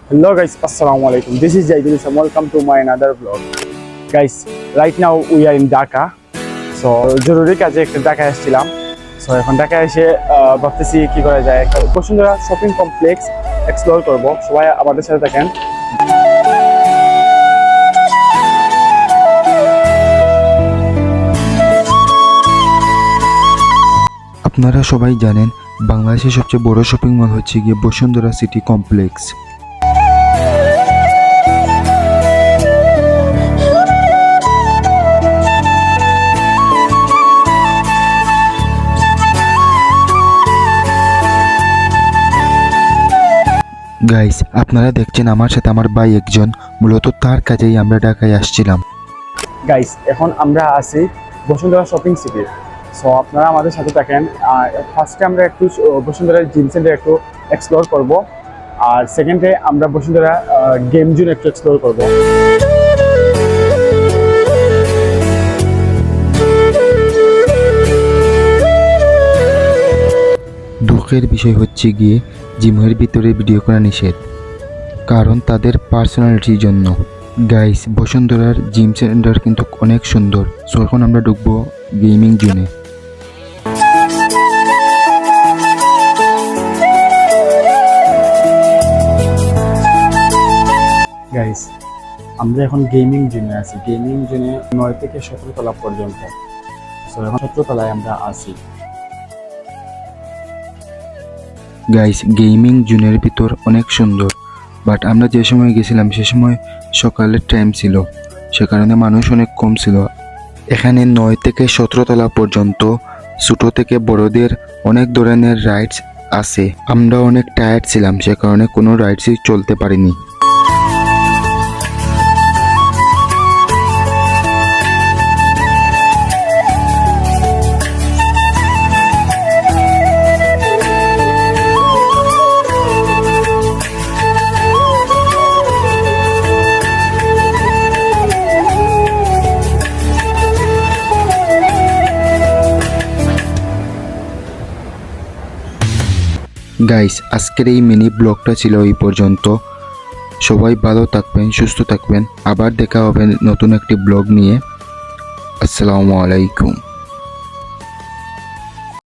Hello guys, Assalamualaikum. This is Jaidul Islam. Welcome to my another vlog. Guys, right now we are in Dhaka. So জরুরি কাজে একটা ঢাকা এসেছিলাম। So এখন ঢাকা এসে ভাবতেছি কি করা যায়, একটা বসুন্ধরা শপিং কমপ্লেক্স এক্সপ্লোর করব। সবাই আমাদের সাথে থাকেন। আপনারা সবাই জানেন বাংলাদেশের সবচেয়ে বড় শপিং মল হচ্ছে গিয়ে বসুন্ধরা সিটি কমপ্লেক্স। গাইস, আপনারা দেখছেন আমার সাথে আমার ভাই একজন, মূলত তার কাজেই আমরা ঢাকায় আসছিলাম। গাইস, এখন আমরা আছি বসুন্ধরা শপিং সিটি। সো আপনারা আমাদের সাথে থাকেন। ফার্স্টে আমরা একটু বসুন্ধরা জিম সেন্টার একটু এক্সপ্লোর করব, আর সেকেন্ডে আমরা বসুন্ধরা গেম জোন একটু এক্সপ্লোর করব। দুঃখের বিষয় হচ্ছে গিয়ে জিমের ভিতরে ভিডিও করা নিষেধ, কারণ তাদের পার্সোনালিটির জন্য। গাইস, বসুন্ধরার জিম সেন্টার কিন্তু অনেক সুন্দর। সো এখন আমরা ঢুকবো গেমিং জোনে। গাইস, আমরা এখন গেমিং জোনে আছি। গেমিং জোনে 9 থেকে 17 তলা পর্যন্ত। সো এখন 17 তলায় আমরা আছি। গাইস, গেমিং জোনের ভিতর অনেক সুন্দর, বাট আমরা যে সময় গেছিলাম সে সময় সকালের টাইম ছিল, সে কারণে মানুষ অনেক কম ছিল। এখানে 9 থেকে 17 তলা পর্যন্ত ছোট থেকে বড়দের অনেক ধরনের রাইডস আছে। আমরা অনেক টায়ার্ড ছিলাম, সে কারণে কোনো রাইডসই চলতে পারিনি। গাইস, আজকের এই মিনি ব্লগটা ছিল এই পর্যন্ত। সবাই ভালো থাকবেন, সুস্থ থাকবেন। আবার দেখা হবে নতুন একটি ব্লগ নিয়ে। আসসালামু আলাইকুম।